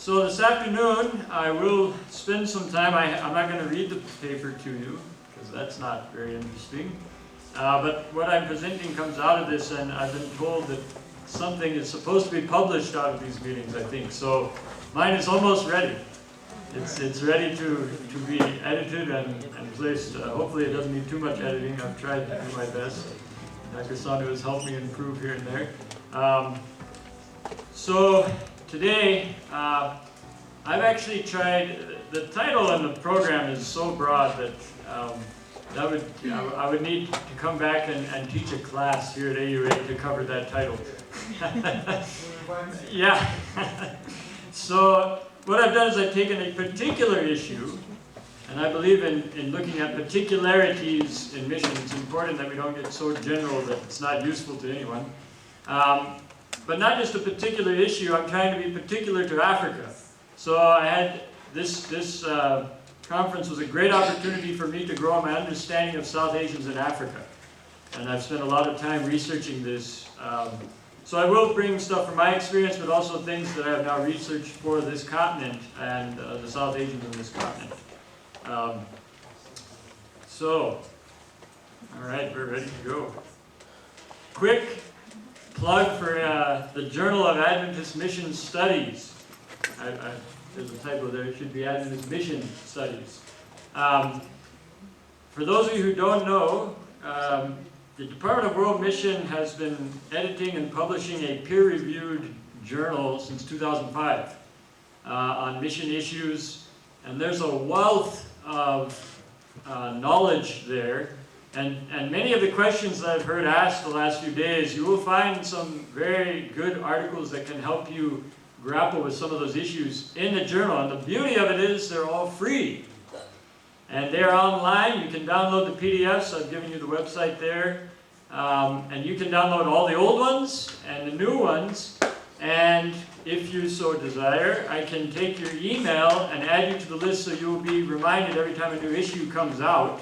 So this afternoon, I will spend some time, I'm not going to read the paper to you, because that's not very interesting. But what I'm presenting comes out of this, and I've been told that something is supposed to be published out of these meetings, I think. So mine is almost ready. It's ready to be edited and placed. Hopefully it doesn't need too much editing. I've tried to do my best. Dr. Sandu has helped me improve here and there. So today, I've actually tried, the title and the program is so broad that I would need to come back and teach a class here at AUA to cover that title. Yeah. So what I've done is I've taken a particular issue, and I believe in looking at particularities in mission. It's important that we don't get so general that it's not useful to anyone. But not just a particular issue, I'm trying to be particular to Africa. So I had this conference was a great opportunity for me to grow my understanding of South Asians in Africa. And I've spent a lot of time researching this. So I will bring stuff from my experience, but also things that I have now researched for this continent and the South Asians in this continent. All right, we're ready to go. Quick plug for the Journal of Adventist Mission Studies. There's a typo there, it should be Adventist Mission Studies. For those of you who don't know, the Department of World Mission has been editing and publishing a peer-reviewed journal since 2005 on mission issues, and there's a wealth of knowledge there. And many of the questions that I've heard asked the last few days, you will find some very good articles that can help you grapple with some of those issues in the journal. And the beauty of it is they're all free. And they're online. You can download the PDFs. I've given you the website there. And you can download all the old ones and the new ones. And if you so desire, I can take your email and add you to the list so you will be reminded every time a new issue comes out.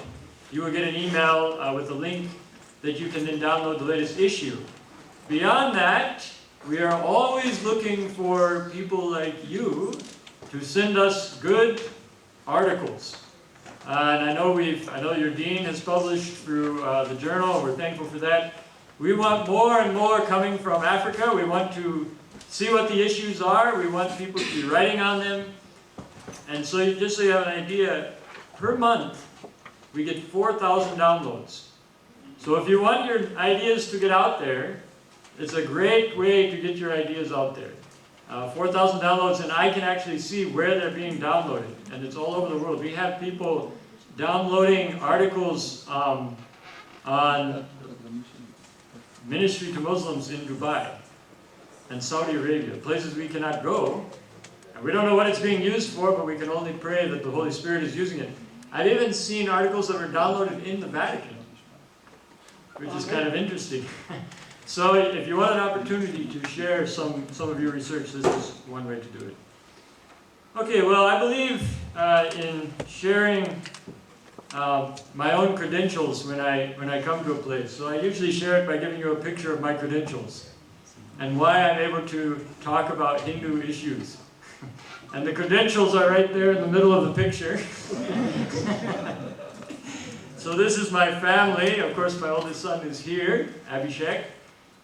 You will get an email with a link that you can then download the latest issue. Beyond that, we are always looking for people like you to send us good articles. And I know your dean has published through the journal. We're thankful for that. We want more and more coming from Africa. We want to see what the issues are. We want people to be writing on them. And so just so you have an idea, per month, we get 4,000 downloads. So if you want your ideas to get out there, it's a great way to get your ideas out there. 4,000 downloads, and I can actually see where they're being downloaded. And it's all over the world. We have people downloading articles on ministry to Muslims in Dubai and Saudi Arabia, places we cannot go. And we don't know what it's being used for, but we can only pray that the Holy Spirit is using it. I've even seen articles that were downloaded in the Vatican, which is kind of interesting. So if you want an opportunity to share some of your research, this is one way to do it. Okay, well, I believe in sharing my own credentials when I come to a place. So I usually share it by giving you a picture of my credentials and why I'm able to talk about Hindu issues. And the credentials are right there in the middle of the picture. So this is my family. Of course, my oldest son is here, Abhishek.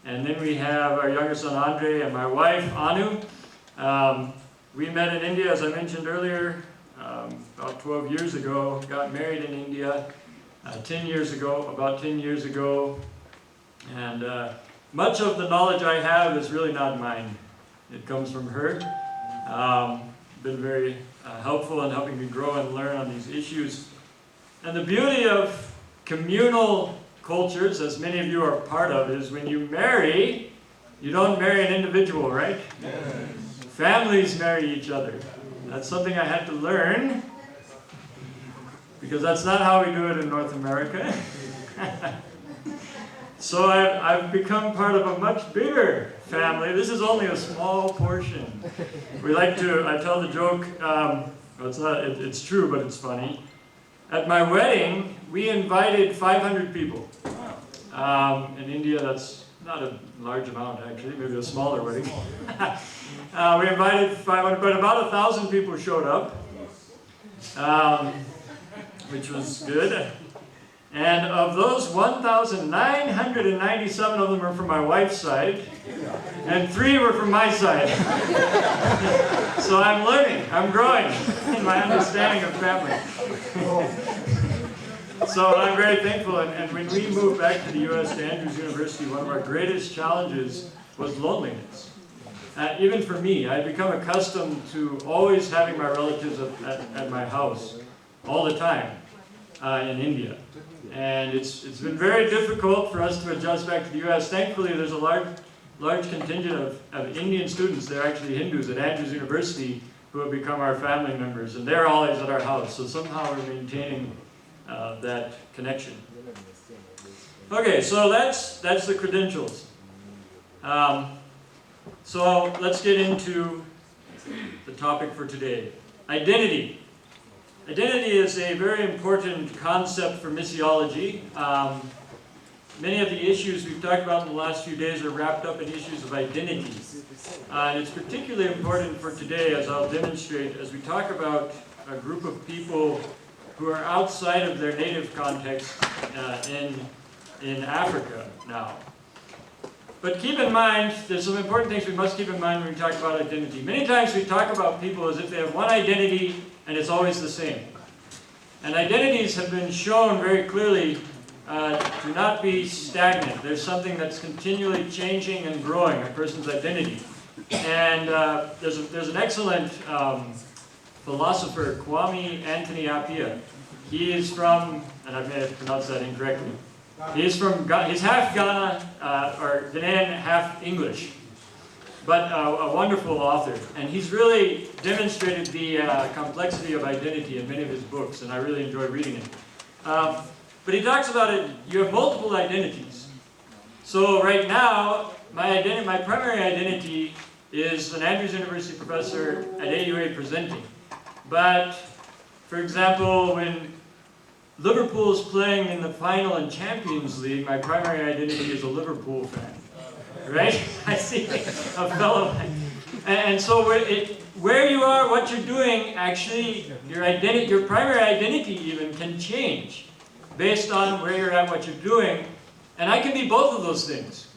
And then we have our younger son, Andre, and my wife, Anu. We met in India, as I mentioned earlier, about 12 years ago. Got married in India about 10 years ago. And much of the knowledge I have is really not mine. It comes from her. Been very helpful in helping me grow and learn on these issues. And the beauty of communal cultures, as many of you are part of, is when you marry, you don't marry an individual, right? Yes. Families marry each other. That's something I had to learn, because that's not how we do it in North America. So I've become part of a much bigger family. This is only a small portion. I tell the joke, it's true, but it's funny. At my wedding, we invited 500 people. In India, that's not a large amount actually, maybe a smaller wedding. We invited 500, but about 1,000 people showed up, which was good. And of those, 1,997 of them were from my wife's side, and 3 were from my side. So I'm learning, I'm growing in my understanding of family. So I'm very thankful, and when we moved back to the U.S. to Andrews University, one of our greatest challenges was loneliness. Even for me, I'd become accustomed to always having my relatives at my house all the time in India. And it's been very difficult for us to adjust back to the U.S. Thankfully, there's a large contingent of Indian students, they're actually Hindus at Andrews University, who have become our family members, and they're always at our house, so somehow we're maintaining that connection. Okay, so that's the credentials. So let's get into the topic for today. Identity. Identity is a very important concept for missiology. Many of the issues we've talked about in the last few days are wrapped up in issues of identity. And it's particularly important for today, as I'll demonstrate, as we talk about a group of people who are outside of their native context in Africa now. But keep in mind, there's some important things we must keep in mind when we talk about identity. Many times we talk about people as if they have one identity and it's always the same. And identities have been shown very clearly to not be stagnant. There's something that's continually changing and growing, a person's identity. And there's an excellent philosopher, Kwame Anthony Appiah. He is from, and I may have pronounced that incorrectly, he's half Ghana, or Ghanaian, half English, but a wonderful author. And he's really demonstrated the complexity of identity in many of his books, and I really enjoy reading it. But he talks about it, you have multiple identities. So right now, my primary identity is an Andrews University professor at AUA presenting. But, for example, when Liverpool is playing in the final in Champions League, my primary identity is a Liverpool fan. Right? I see a fellow. And so where you are, what you're doing, actually, your primary identity even can change based on where you're at, what you're doing. And I can be both of those things.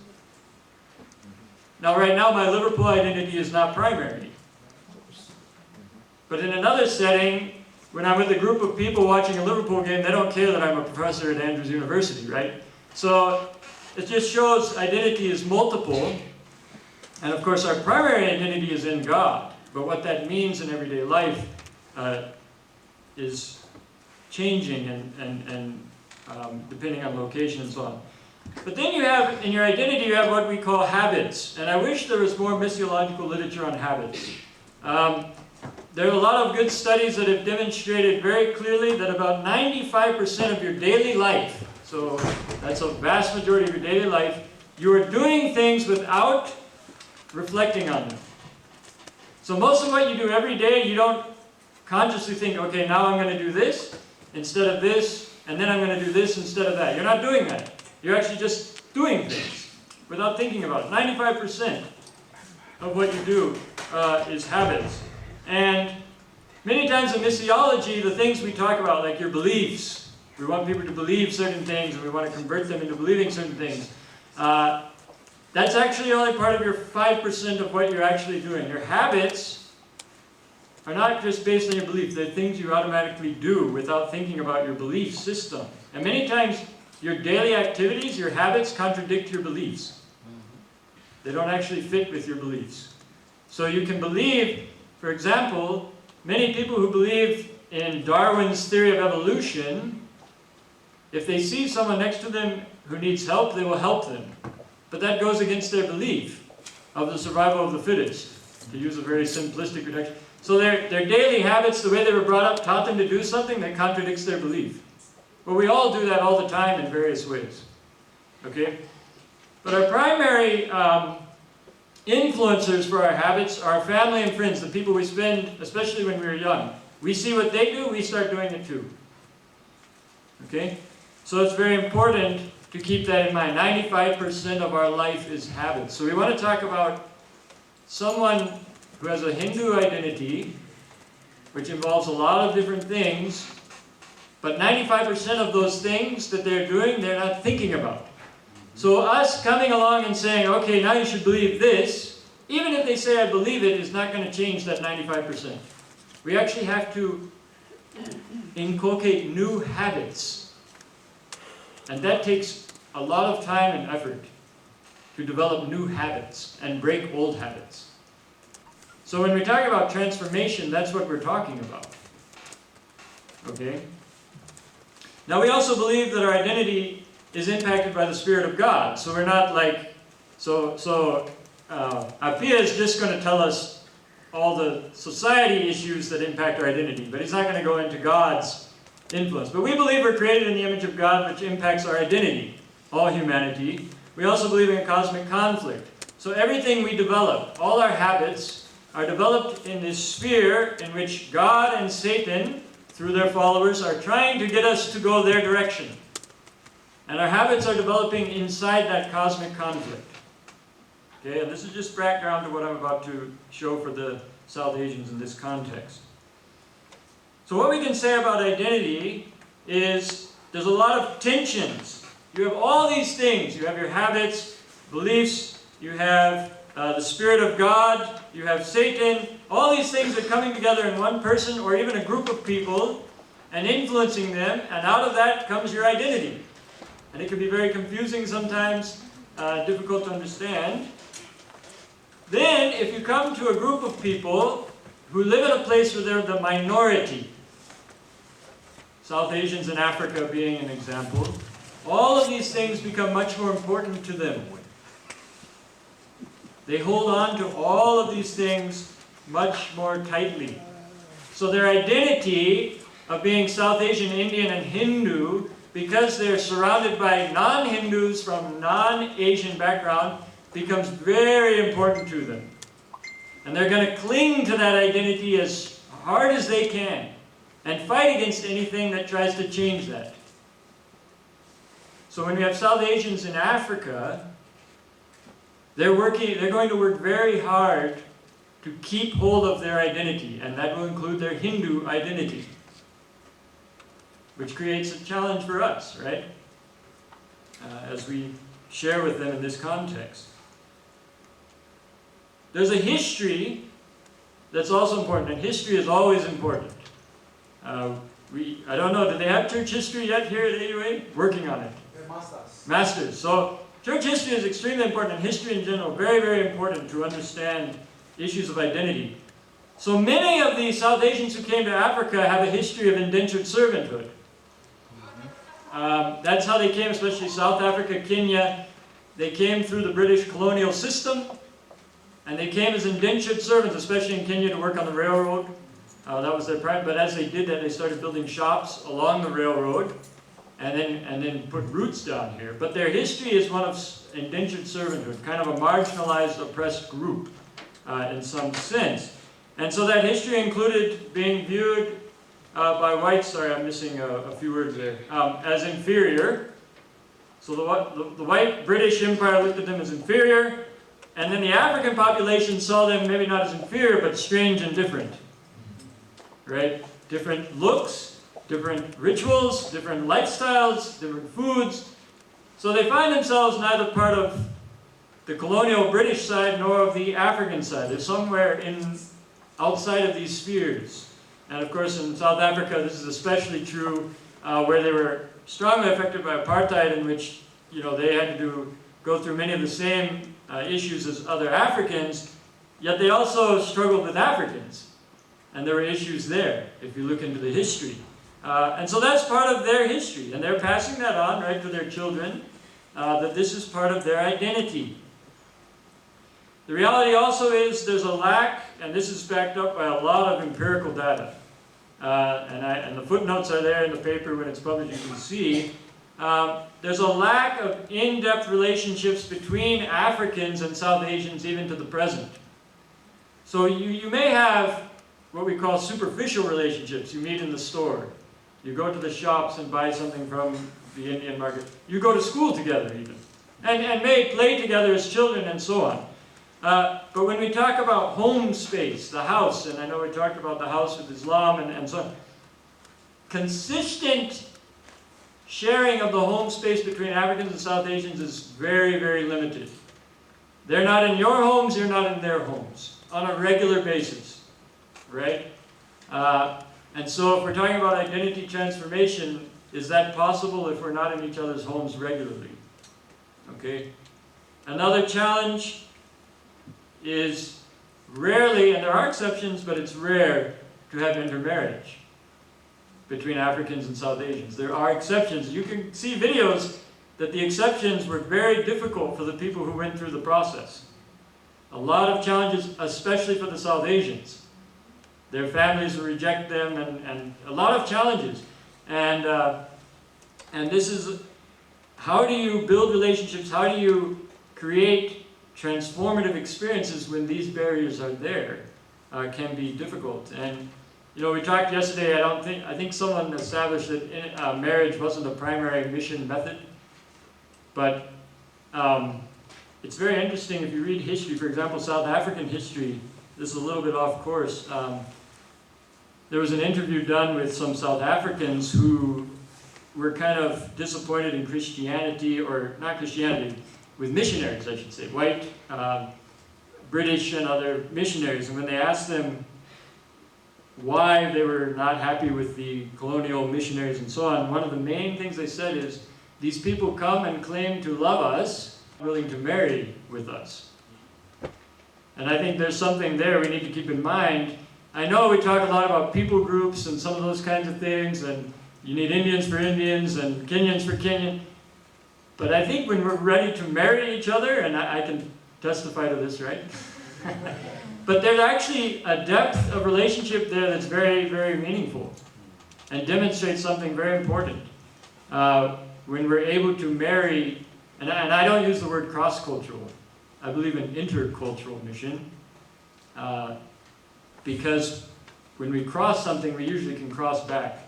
Now, right now, my Liverpool identity is not primary. But in another setting, when I'm with a group of people watching a Liverpool game, they don't care that I'm a professor at Andrews University, right? So it just shows identity is multiple. And of course, our primary identity is in God. But what that means in everyday life is changing and depending on location and so on. But then you have, in your identity, you have what we call habits. And I wish there was more missiological literature on habits. There are a lot of good studies that have demonstrated very clearly that about 95% of your daily life, so that's a vast majority of your daily life, you are doing things without reflecting on them. So most of what you do every day, you don't consciously think, okay, now I'm going to do this instead of this, and then I'm going to do this instead of that. You're not doing that. You're actually just doing things without thinking about it. 95% of what you do is habits. And many times in missiology, the things we talk about, like your beliefs, we want people to believe certain things, and we want to convert them into believing certain things. That's actually only part of your 5% of what you're actually doing. Your habits are not just based on your belief. They're things you automatically do without thinking about your belief system. And many times, your daily activities, your habits, contradict your beliefs. They don't actually fit with your beliefs. So you can believe, for example, many people who believe in Darwin's theory of evolution, if they see someone next to them who needs help, they will help them. But that goes against their belief of the survival of the fittest, to use a very simplistic reduction. So their daily habits, the way they were brought up, taught them to do something that contradicts their belief. Well, we all do that all the time in various ways. Okay? But our primary influencers for our habits are our family and friends, the people we spend, especially when we were young. We see what they do, we start doing it too. Okay? So it's very important to keep that in mind. 95% of our life is habits. So we want to talk about someone who has a Hindu identity, which involves a lot of different things, but 95% of those things that they're doing, they're not thinking about. So us coming along and saying, okay, now you should believe this, even if they say I believe it, is not going to change that 95%. We actually have to inculcate new habits. And that takes a lot of time and effort to develop new habits and break old habits. So when we talk about transformation, that's what we're talking about. Okay? Now we also believe that our identity is impacted by the Spirit of God. So we're not like, Apia is just going to tell us all the society issues that impact our identity, but he's not going to go into God's influence. But we believe we're created in the image of God, which impacts our identity, all humanity. We also believe in cosmic conflict. So everything we develop, all our habits, are developed in this sphere in which God and Satan, through their followers, are trying to get us to go their direction. And our habits are developing inside that cosmic conflict. Okay, and this is just background to what I'm about to show for the South Asians in this context. So what we can say about identity is there's a lot of tensions. You have all these things. You have your habits, beliefs, you have the Spirit of God, you have Satan. All these things are coming together in one person or even a group of people and influencing them, and out of that comes your identity. And it can be very confusing sometimes, difficult to understand. Then, if you come to a group of people who live in a place where they're the minority, South Asians in Africa being an example, all of these things become much more important to them. They hold on to all of these things much more tightly. So their identity of being South Asian, Indian, and Hindu, because they're surrounded by non-Hindus from non-Asian background, becomes very important to them. And they're going to cling to that identity as hard as they can and fight against anything that tries to change that. So when we have South Asians in Africa, they're going to work very hard to keep hold of their identity, and that will include their Hindu identity, which creates a challenge for us, right? As we share with them in this context. There's a history that's also important, and history is always important. I don't know, do they have church history yet here at AUA? Working on it. Masters. So church history is extremely important, and history in general, very, very important to understand issues of identity. So many of the South Asians who came to Africa have a history of indentured servanthood. That's how they came, especially South Africa, Kenya. They came through the British colonial system, and they came as indentured servants, especially in Kenya, to work on the railroad. That was their pride. But as they did that, they started building shops along the railroad, and then put roots down here. But their history is one of indentured servanthood, kind of a marginalized, oppressed group in some sense. And so that history included being viewed by whites, sorry, I'm missing a few words there, as inferior. So the white British Empire looked at them as inferior, and then the African population saw them maybe not as inferior, but strange and different. Right? Different looks, different rituals, different lifestyles, different foods. So they find themselves neither part of the colonial British side nor of the African side. They're somewhere outside of these spheres. And of course in South Africa this is especially true where they were strongly affected by apartheid, in which they had to go through many of the same issues as other Africans, yet they also struggled with Africans. And there were issues there, if you look into the history. And so that's part of their history, and they're passing that on, right, to their children, that this is part of their identity. The reality also is there's a lack, and this is backed up by a lot of empirical data. And the footnotes are there in the paper when it's published, you can see. There's a lack of in-depth relationships between Africans and South Asians even to the present. So you may have what we call superficial relationships. You meet in the store. You go to the shops and buy something from the Indian market. You go to school together even. And may play together as children and so on. But when we talk about home space, the house, and I know we talked about the house with Islam and so on, consistent sharing of the home space between Africans and South Asians is very, very limited. They're not in your homes, you're not in their homes on a regular basis, right? And so if we're talking about identity transformation, is that possible if we're not in each other's homes regularly? Okay. Another challenge is rarely, and there are exceptions, but it's rare to have intermarriage between Africans and South Asians. There are exceptions. You can see videos that the exceptions were very difficult for the people who went through the process. A lot of challenges, especially for the South Asians. Their families would reject them, and a lot of challenges. And this is, how do you build relationships? How do you create transformative experiences when these barriers are there? Can be difficult. And you know, we talked yesterday, I think someone established that marriage wasn't a primary mission method. But it's very interesting if you read history, for example, South African history. This is a little bit off course. There was an interview done with some South Africans who were kind of disappointed in Christianity, or not Christianity, with missionaries, I should say, white, British and other missionaries. And when they asked them why they were not happy with the colonial missionaries and so on, one of the main things they said is, these people come and claim to love us, willing to marry with us. And I think there's something there we need to keep in mind. I know we talk a lot about people groups and some of those kinds of things, and you need Indians for Indians and Kenyans for Kenyan. But I think when we're ready to marry each other, and I can testify to this, right? But there's actually a depth of relationship there that's very, very meaningful and demonstrates something very important. When we're able to marry, and I don't use the word cross-cultural, I believe in intercultural mission, because when we cross something, we usually can cross back.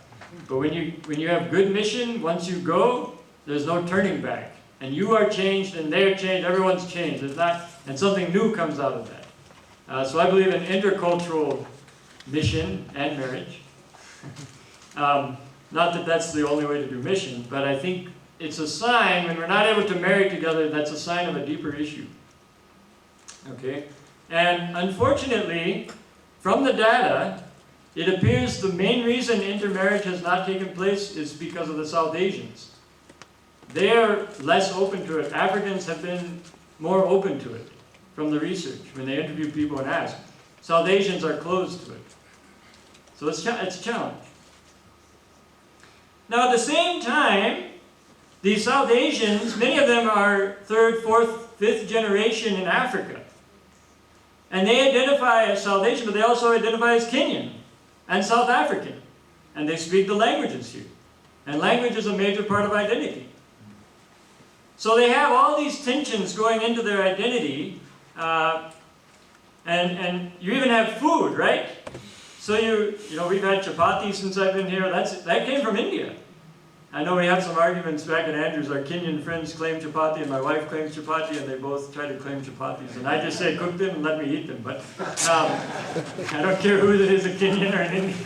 But when you have good mission, once you go, there's no turning back. And you are changed, and they're changed, everyone's changed. And something new comes out of that. So I believe in intercultural mission and marriage. Not that that's the only way to do mission, but I think it's a sign, when we're not able to marry together, that's a sign of a deeper issue. Okay? And unfortunately, from the data, it appears the main reason intermarriage has not taken place is because of the South Asians. They're less open to it. Africans have been more open to it from the research when they interview people and ask. South Asians are closed to it. So it's a challenge. Now at the same time, these South Asians, many of them are third, fourth, fifth generation in Africa. And they identify as South Asian, but they also identify as Kenyan and South African. And they speak the languages here. And language is a major part of identity. So they have all these tensions going into their identity. And you even have food, right? So you know, we've had chapati since I've been here. That came from India. I know we had some arguments back in Andrews. Our Kenyan friends claim chapati, and my wife claims chapati, and they both try to claim chapatis. And I just say, cook them and let me eat them. But I don't care who it is, a Kenyan or an Indian.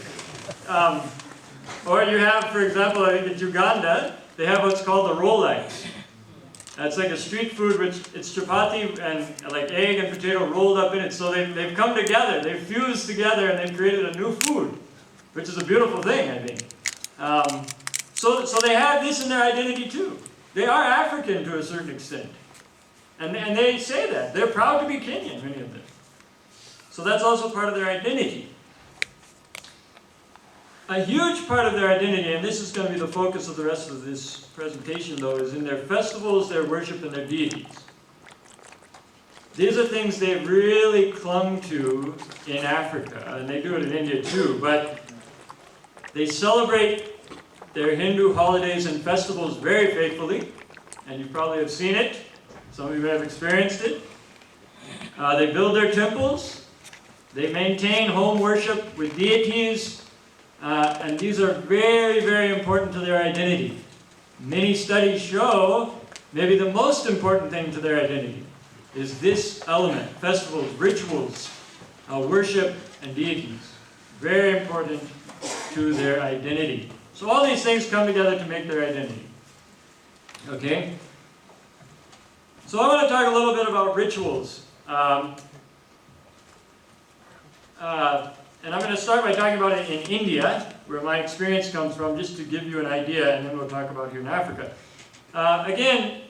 Or you have, for example, I think in Uganda, they have what's called the rollites. It's like a street food, which it's chapati and like egg and potato rolled up in it. So they've come together, they've fused together, and they've created a new food, which is a beautiful thing, I think. So they have this in their identity too. They are African to a certain extent. And they say that. They're proud to be Kenyan, many of them. So that's also part of their identity. A huge part of their identity, and this is going to be the focus of the rest of this presentation though, is in their festivals, their worship, and their deities. These are things they've really clung to in Africa, and they do it in India too, but they celebrate their Hindu holidays and festivals very faithfully, and you probably have seen it. Some of you have experienced it. They build their temples. They maintain home worship with deities. And these are very, very important to their identity. many studies show maybe the most important thing to their identity is this element: festivals, rituals, worship, and deities. Very important to their identity. So all these things come together to make their identity. Okay? So I want to talk a little bit about rituals. And I'm going to start by talking about it in India, where my experience comes from, just to give you an idea, and then we'll talk about here in Africa. Again,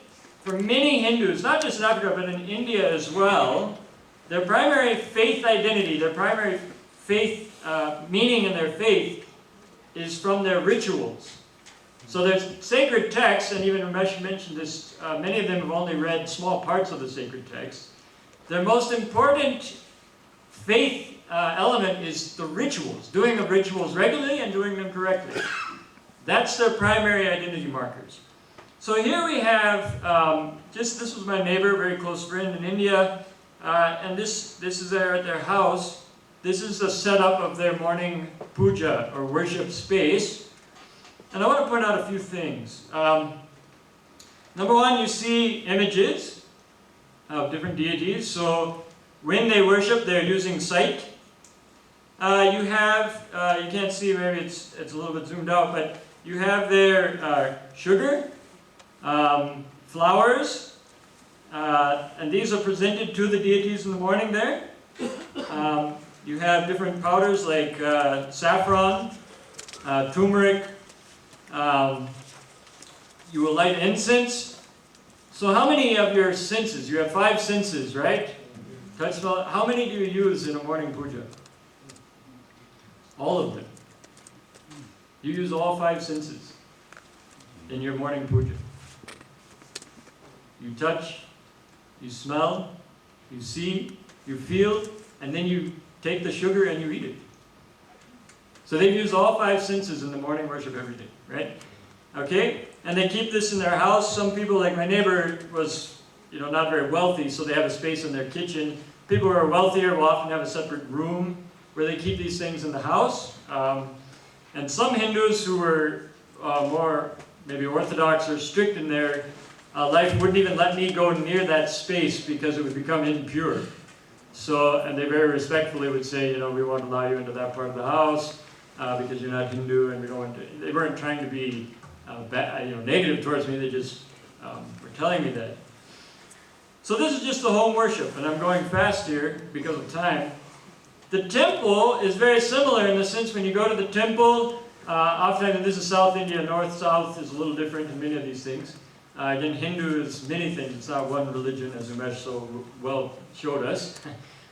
for many Hindus, not just in Africa, but in India as well, their primary faith identity, their primary faith meaning in their faith is from their rituals. So there's sacred texts, and even Ramesh mentioned this, many of them have only read small parts of the sacred text. Their most important faith element is the rituals, doing the rituals regularly and doing them correctly. That's their primary identity markers. So here we have, this was my neighbor, very close friend in India, and this is there at their house. This is the setup of their morning puja, or worship space. And I want to point out a few things. Number one, you see images of different deities. So when they worship, they're using sight. You can't see, maybe it's a little bit zoomed out, but you have their sugar, flowers, and these are presented to the deities in the morning there. You have different powders like saffron, turmeric. You will light incense. So how many of your senses? You have 5 senses, right? Touch, smell. How many do you use in a morning puja? All of them. You use all 5 senses in your morning puja. You touch, you smell, you see, you feel, and then you take the sugar and you eat it. So they use all 5 senses in the morning worship every day, right? Okay? And they keep this in their house. Some people, like my neighbor, was not very wealthy, so they have a space in their kitchen. People who are wealthier will often have a separate room where they keep these things in the house. And some Hindus who were more maybe orthodox or strict in their life wouldn't even let me go near that space because it would become impure. So, and they very respectfully would say, we won't allow you into that part of the house because you're not Hindu, and we don't want to. They weren't trying to be negative towards me. They just were telling me that. So this is just the home worship, and I'm going fast here because of time. The temple is very similar in the sense when you go to the temple, often, and this is South India, north-south is a little different in many of these things. Again, Hindu is many things. It's not one religion, as Umesh so well showed us.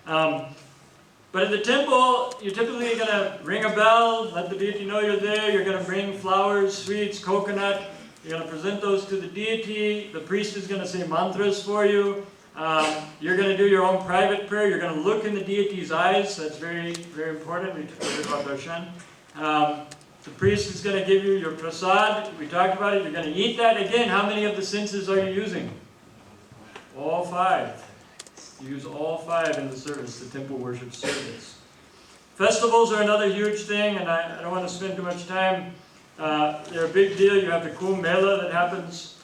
But at the temple, you're typically going to ring a bell, let the deity know you're there. You're going to bring flowers, sweets, coconut. You're going to present those to the deity. The priest is going to say mantras for you. You're going to do your own private prayer. You're going to look in the deity's eyes. That's very, very important. We talked about darshan. The priest is going to give you your prasad. We talked about it. You're going to eat that. Again, how many of the senses are you using? All 5. You use all 5 in the service, the temple worship service. Festivals are another huge thing, and I don't want to spend too much time. They're a big deal. You have the Kumbh Mela that happens,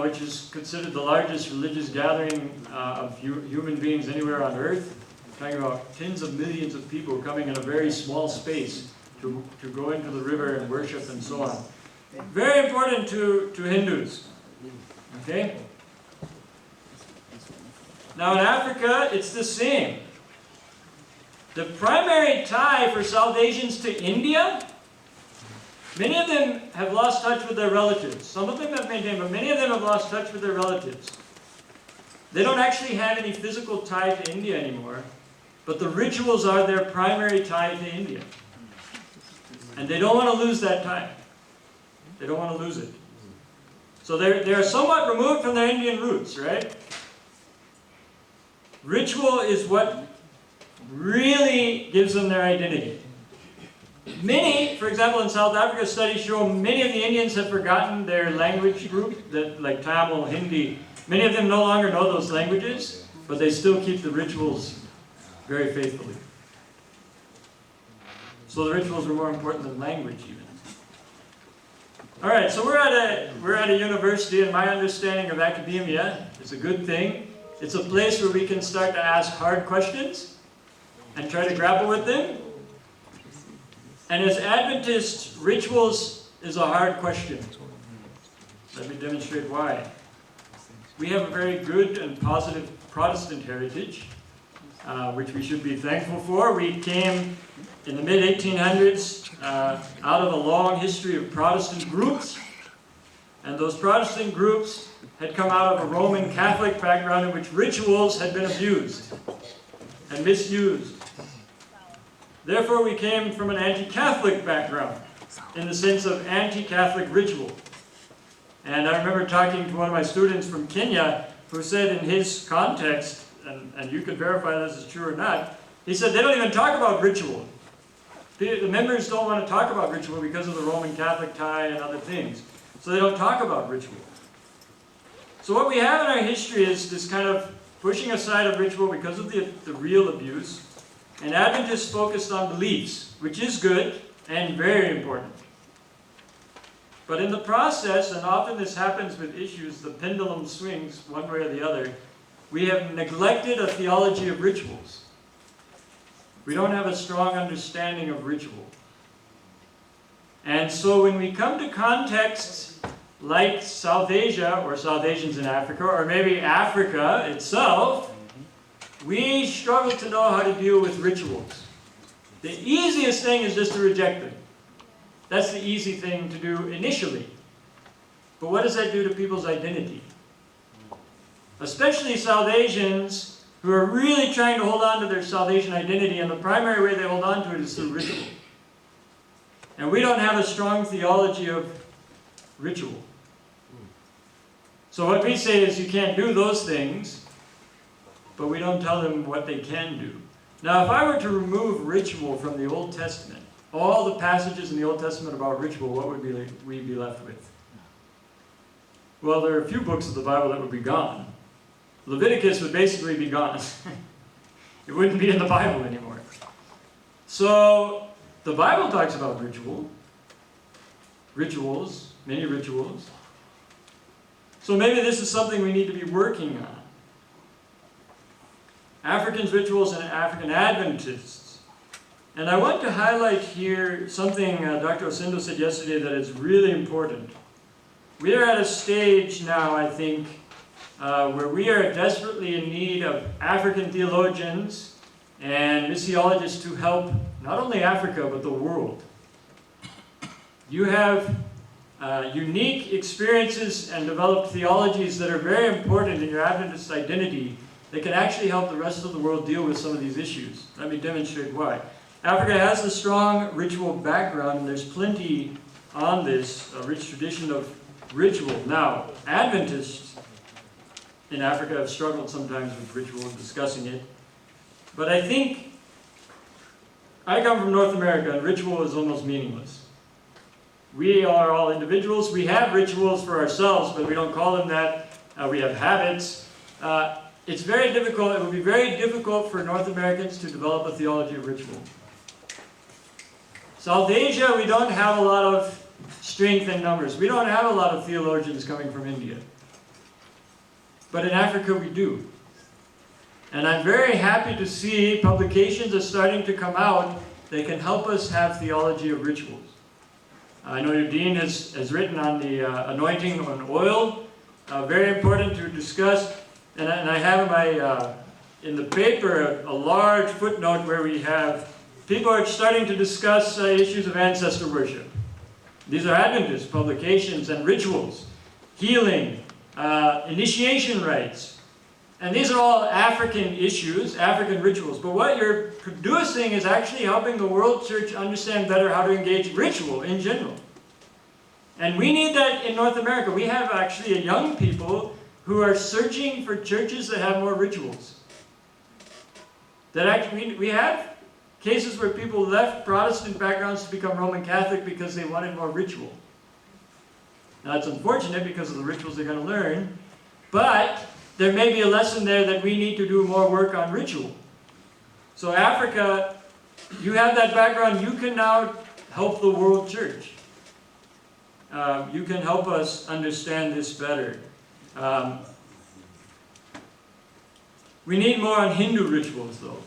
which is considered the largest religious gathering of human beings anywhere on earth. We're talking about tens of millions of people coming in a very small space to go into the river and worship and so on. Very important to Hindus. Okay? Now in Africa, it's the same. The primary tie for South Asians to India, many of them have lost touch with their relatives. Some of them have maintained, but many of them have lost touch with their relatives. They don't actually have any physical tie to India anymore, but the rituals are their primary tie to India. And they don't want to lose that tie. They don't want to lose it. So they're somewhat removed from their Indian roots, right? Ritual is what really gives them their identity. Many, for example, in South Africa, studies show many of the Indians have forgotten their language group, like Tamil, Hindi. Many of them no longer know those languages, but they still keep the rituals very faithfully. So the rituals are more important than language even. All right, so we're at a university, and my understanding of academia is a good thing. It's a place where we can start to ask hard questions and try to grapple with them. And as Adventists, rituals is a hard question. Let me demonstrate why. We have a very good and positive Protestant heritage, which we should be thankful for. We came in the mid-1800s out of a long history of Protestant groups, and those Protestant groups had come out of a Roman Catholic background in which rituals had been abused and misused. Therefore, we came from an anti-Catholic background in the sense of anti-Catholic ritual. And I remember talking to one of my students from Kenya who said in his context, and you can verify this is true or not, he said they don't even talk about ritual. The members don't want to talk about ritual because of the Roman Catholic tie and other things. So they don't talk about ritual. So what we have in our history is this kind of pushing aside of ritual because of the real abuse. And Adventists focused on beliefs, which is good and very important. But in the process, and often this happens with issues, the pendulum swings one way or the other, we have neglected a theology of rituals. We don't have a strong understanding of ritual. And so when we come to contexts like South Asia, or South Asians in Africa, or maybe Africa itself, we struggle to know how to deal with rituals. The easiest thing is just to reject them. That's the easy thing to do initially. But what does that do to people's identity? Especially South Asians who are really trying to hold on to their South Asian identity, and the primary way they hold on to it is through ritual. And we don't have a strong theology of ritual. So what we say is you can't do those things, but we don't tell them what they can do. Now, if I were to remove ritual from the Old Testament, all the passages in the Old Testament about ritual, what would we be left with? Well, there are a few books of the Bible that would be gone. Leviticus would basically be gone. It wouldn't be in the Bible anymore. So, the Bible talks about rituals, many rituals. So maybe this is something we need to be working on. Africans' rituals and African Adventists. And I want to highlight here something Dr. Osindo said yesterday that is really important. We are at a stage now, I think, where we are desperately in need of African theologians and missiologists to help not only Africa, but the world. You have unique experiences and developed theologies that are very important in your Adventist identity that can actually help the rest of the world deal with some of these issues. Let me demonstrate why. Africa has a strong ritual background, and there's plenty on this, a rich tradition of ritual. Now, Adventists in Africa have struggled sometimes with ritual and discussing it. But I think, I come from North America, and ritual is almost meaningless. We are all individuals. We have rituals for ourselves, but we don't call them that. We have habits. It's very difficult. It would be very difficult for North Americans to develop a theology of ritual. South Asia, we don't have a lot of strength in numbers. We don't have a lot of theologians coming from India. But in Africa, we do. And I'm very happy to see publications are starting to come out that can help us have theology of rituals. I know your dean has written on the anointing on oil. Very important to discuss. And I have in the paper a large footnote where we have people are starting to discuss issues of ancestor worship. These are Adventist publications and rituals, healing, initiation rites. And these are all African issues, African rituals. But what you're producing is actually helping the world church understand better how to engage ritual in general. And we need that in North America. We have actually a young people who are searching for churches that have more rituals. That actually, we have cases where people left Protestant backgrounds to become Roman Catholic because they wanted more ritual. Now it's unfortunate because of the rituals they're going to learn, but there may be a lesson there that we need to do more work on ritual. So Africa, you have that background, you can now help the world church. you can help us understand this better. We need more on Hindu rituals, though.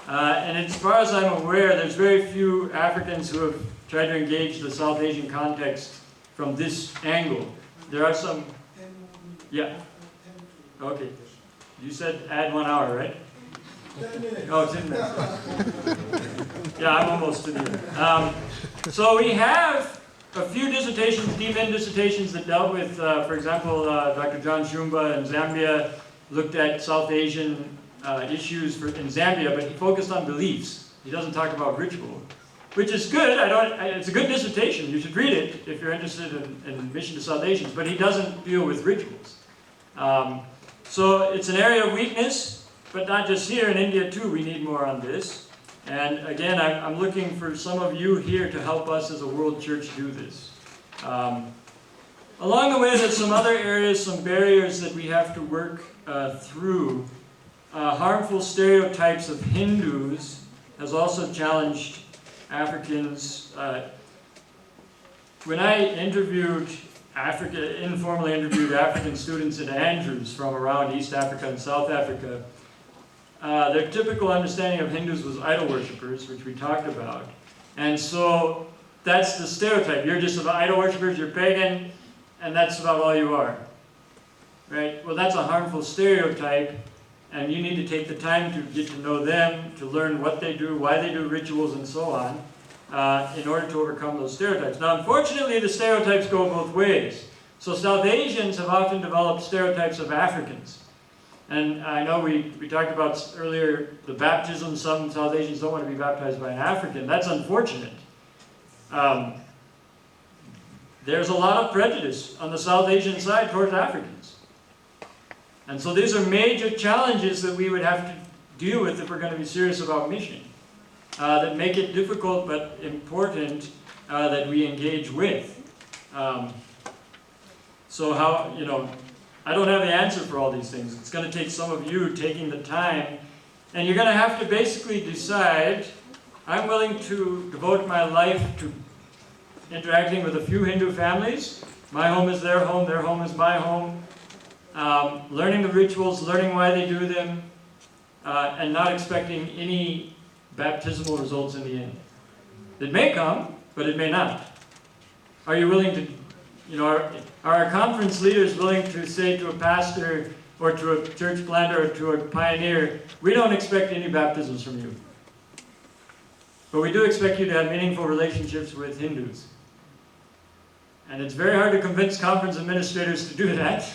And as far as I'm aware, there's very few Africans who have tried to engage the South Asian context from this angle. There are some... Yeah. Okay. You said add 1 hour, right? 10 minutes. Oh, 10 minutes. Yeah, I'm almost to the end. So we have a few dissertations, DMin dissertations that dealt with, for example, Dr. John Shumba in Zambia looked at South Asian issues in Zambia, but he focused on beliefs. He doesn't talk about ritual, which is good. It's a good dissertation. You should read it if you're interested in mission to South Asians, but he doesn't deal with rituals. So it's an area of weakness, but not just here. In India, too, we need more on this. And again, I'm looking for some of you here to help us as a world church do this. Along the way, there's some other areas, some barriers that we have to work through. Harmful stereotypes of Hindus has also challenged Africans. When I informally interviewed African students at Andrews from around East Africa and South Africa, their typical understanding of Hindus was idol worshippers, which we talked about. And so that's the stereotype. You're just about idol worshippers, you're pagan, and that's about all you are. Right? Well, that's a harmful stereotype, and you need to take the time to get to know them, to learn what they do, why they do rituals, and so on, in order to overcome those stereotypes. Now, unfortunately, the stereotypes go both ways. So South Asians have often developed stereotypes of Africans. And I know we talked about earlier the baptism. Some South Asians don't want to be baptized by an African. That's unfortunate. There's a lot of prejudice on the South Asian side towards Africans. And so these are major challenges that we would have to deal with if we're going to be serious about mission. That make it difficult but important that we engage with. So how, I don't have the answer for all these things. It's going to take some of you taking the time, and you're going to have to basically decide, I'm willing to devote my life to interacting with a few Hindu families. My home is their home is my home. Learning the rituals, learning why they do them, and not expecting any baptismal results in the end. It may come, but it may not. Are you willing to, are our conference leaders willing to say to a pastor or to a church planter or to a pioneer, we don't expect any baptisms from you, but we do expect you to have meaningful relationships with Hindus. And it's very hard to convince conference administrators to do that.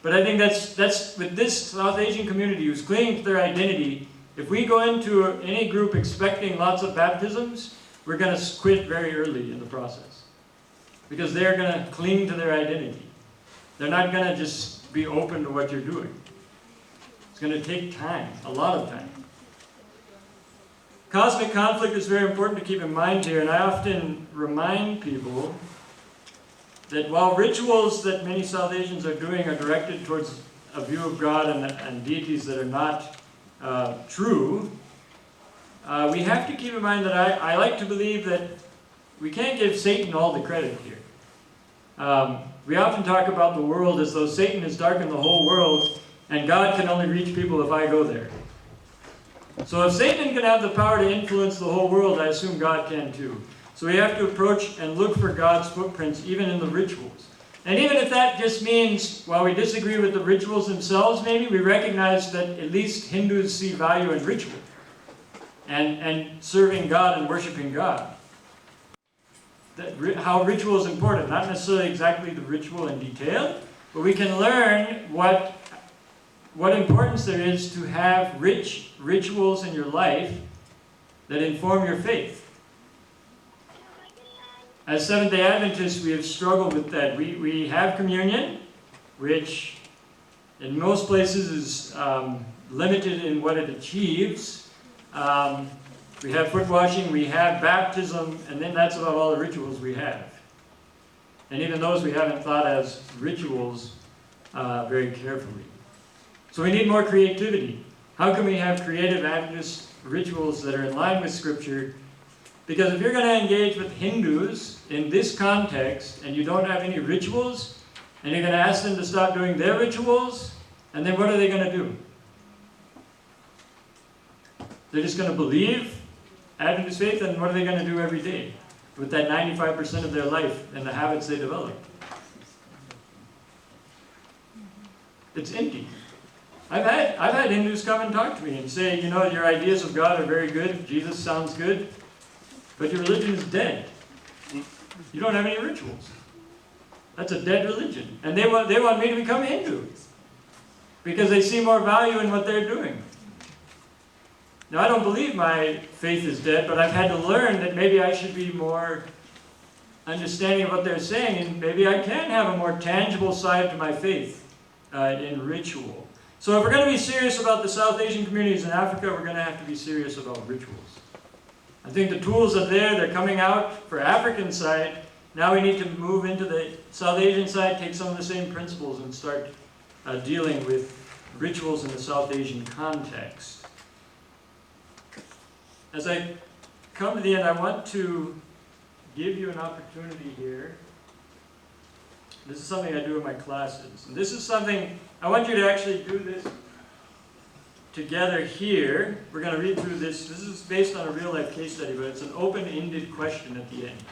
But I think that's with this South Asian community who's clinging to their identity. If we go into any group expecting lots of baptisms, we're going to quit very early in the process. Because they're going to cling to their identity. They're not going to just be open to what you're doing. It's going to take time, a lot of time. Cosmic conflict is very important to keep in mind here, and I often remind people that while rituals that many South Asians are doing are directed towards a view of God and deities that are not true, we have to keep in mind that I like to believe that we can't give Satan all the credit here. We often talk about the world as though Satan has darkened the whole world and God can only reach people if I go there. So if Satan can have the power to influence the whole world, I assume God can too. So we have to approach and look for God's footprints even in the rituals. And even if that just means, while we disagree with the rituals themselves maybe, we recognize that at least Hindus see value in ritual and serving God and worshiping God. How ritual is important, not necessarily exactly the ritual in detail, but we can learn what importance there is to have rich rituals in your life that inform your faith. As Seventh-day Adventists, we have struggled with that. We have communion, which in most places is limited in what it achieves. We have foot washing, we have baptism, and then that's about all the rituals we have. And even those we haven't thought as rituals very carefully. So we need more creativity. How can we have creative Adventist rituals that are in line with Scripture Because if you're going to engage with Hindus in this context and you don't have any rituals, and you're going to ask them to stop doing their rituals, and then what are they going to do? They're just going to believe, add to this faith, and what are they going to do every day with that 95% of their life and the habits they develop? It's empty. I've had Hindus come and talk to me and say, you know, your ideas of God are very good, Jesus sounds good, but your religion is dead. You don't have any rituals. That's a dead religion. And they want me to become Hindu because they see more value in what they're doing. Now, I don't believe my faith is dead, but I've had to learn that maybe I should be more understanding of what they're saying, and maybe I can have a more tangible side to my faith in ritual. So if we're going to be serious about the South Asian communities in Africa, we're going to have to be serious about rituals. I think the tools are there, they're coming out for African side. Now we need to move into the South Asian side, take some of the same principles and start dealing with rituals in the South Asian context. As I come to the end, I want to give you an opportunity here. This is something I do in my classes. And this is something, I want you to actually do this together here. We're going to read through this. This is based on a real-life case study, but it's an open-ended question at the end.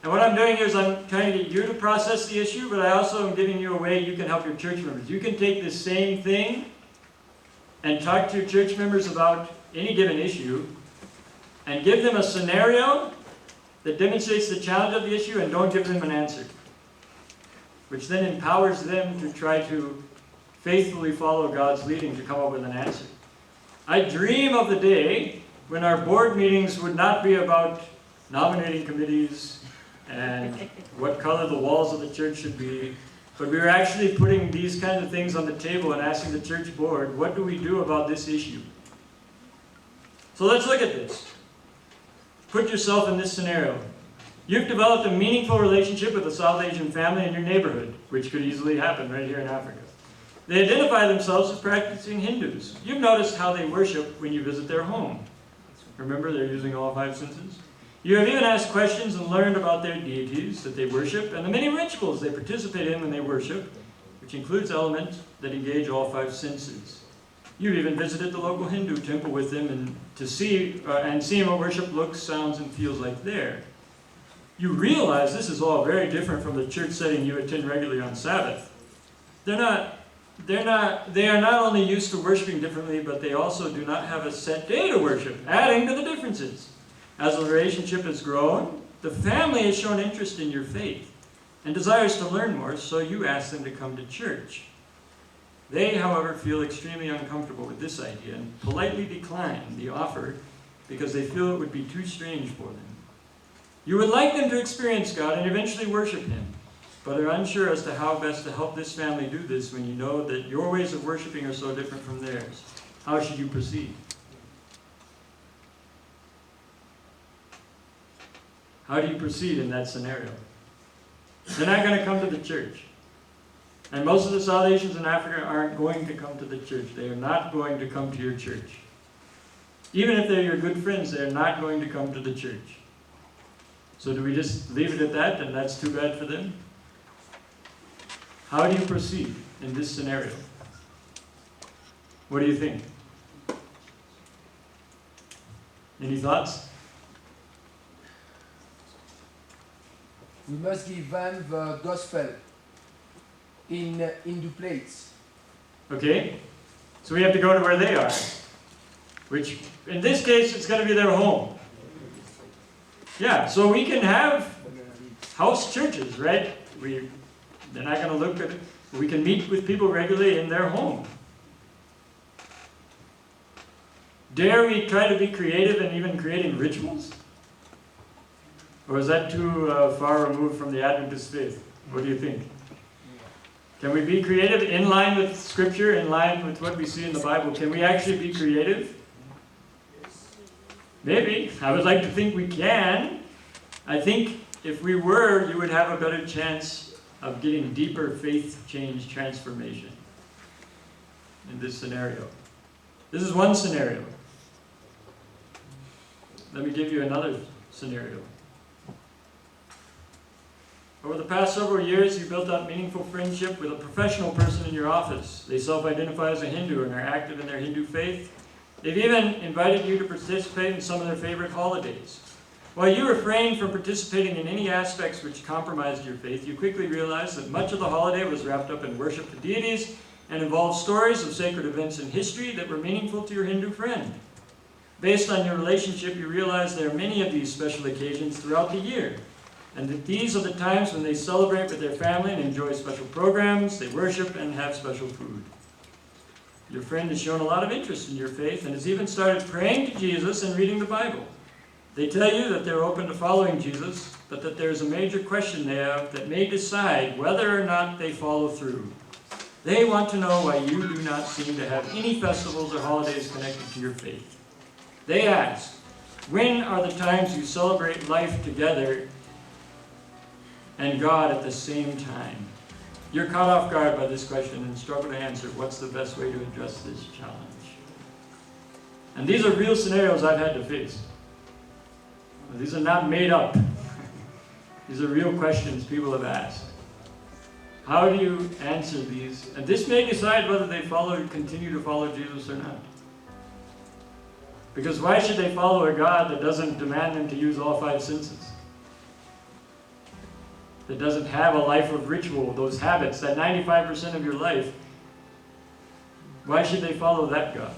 And what I'm doing here is I'm trying to get you to process the issue, but I also am giving you a way you can help your church members. You can take this same thing and talk to your church members about any given issue and give them a scenario that demonstrates the challenge of the issue and don't give them an answer, which then empowers them to try to faithfully follow God's leading to come up with an answer. I dream of the day when our board meetings would not be about nominating committees and what color the walls of the church should be, but we were actually putting these kinds of things on the table and asking the church board, what do we do about this issue? So let's look at this. Put yourself in this scenario. You've developed a meaningful relationship with a South Asian family in your neighborhood, which could easily happen right here in Africa. They identify themselves as practicing Hindus. You've noticed how they worship when you visit their home. Remember, they're using all 5 senses. You have even asked questions and learned about their deities that they worship and the many rituals they participate in when they worship, which includes elements that engage all 5 senses. You've even visited the local Hindu temple with them and seen what worship looks, sounds, and feels like there. You realize this is all very different from the church setting you attend regularly on Sabbath. They are not only used to worshiping differently, but they also do not have a set day to worship, adding to the differences. As the relationship has grown, the family has shown interest in your faith and desires to learn more, so you ask them to come to church. They, however, feel extremely uncomfortable with this idea and politely decline the offer because they feel it would be too strange for them. You would like them to experience God and eventually worship Him, but are unsure as to how best to help this family do this when you know that your ways of worshiping are so different from theirs. How should you proceed? How do you proceed in that scenario? They're not going to come to the church. And most of the South Asians in Africa aren't going to come to the church. They are not going to come to your church. Even if they're your good friends, they're not going to come to the church. So do we just leave it at that and that's too bad for them? How do you proceed in this scenario? What do you think? Any thoughts? We must give them the gospel in Hindu plates. Okay, so we have to go to where they are, which in this case it's going to be their home. Yeah, so we can have house churches, right? They're not going to look at it. We can meet with people regularly in their home. Dare we try to be creative in even creating rituals? Or is that too far removed from the Adventist faith? What do you think? Can we be creative in line with Scripture, in line with what we see in the Bible? Can we actually be creative? Maybe. I would like to think we can. I think if we were, you would have a better chance of getting deeper faith change transformation in this scenario. This is one scenario. Let me give you another scenario. Over the past several years, you built up meaningful friendship with a professional person in your office. They self-identify as a Hindu and are active in their Hindu faith. They've even invited you to participate in some of their favorite holidays. While you refrained from participating in any aspects which compromised your faith, you quickly realized that much of the holiday was wrapped up in worship to deities and involved stories of sacred events in history that were meaningful to your Hindu friend. Based on your relationship, you realize there are many of these special occasions throughout the year, and that these are the times when they celebrate with their family and enjoy special programs, they worship and have special food. Your friend has shown a lot of interest in your faith and has even started praying to Jesus and reading the Bible. They tell you that they're open to following Jesus, but that there's a major question they have that may decide whether or not they follow through. They want to know why you do not seem to have any festivals or holidays connected to your faith. They ask, when are the times you celebrate life together and God at the same time? You're caught off guard by this question and struggle to answer what's the best way to address this challenge. And these are real scenarios I've had to face. These are not made up. These are real questions people have asked. How do you answer these? And this may decide whether they continue to follow Jesus or not. Because why should they follow a God that doesn't demand them to use all 5 senses? That doesn't have a life of ritual, those habits, that 95% of your life. Why should they follow that God?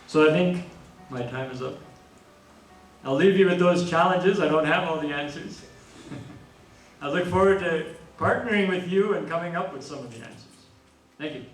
So I think my time is up. I'll leave you with those challenges. I don't have all the answers. I look forward to partnering with you and coming up with some of the answers. Thank you.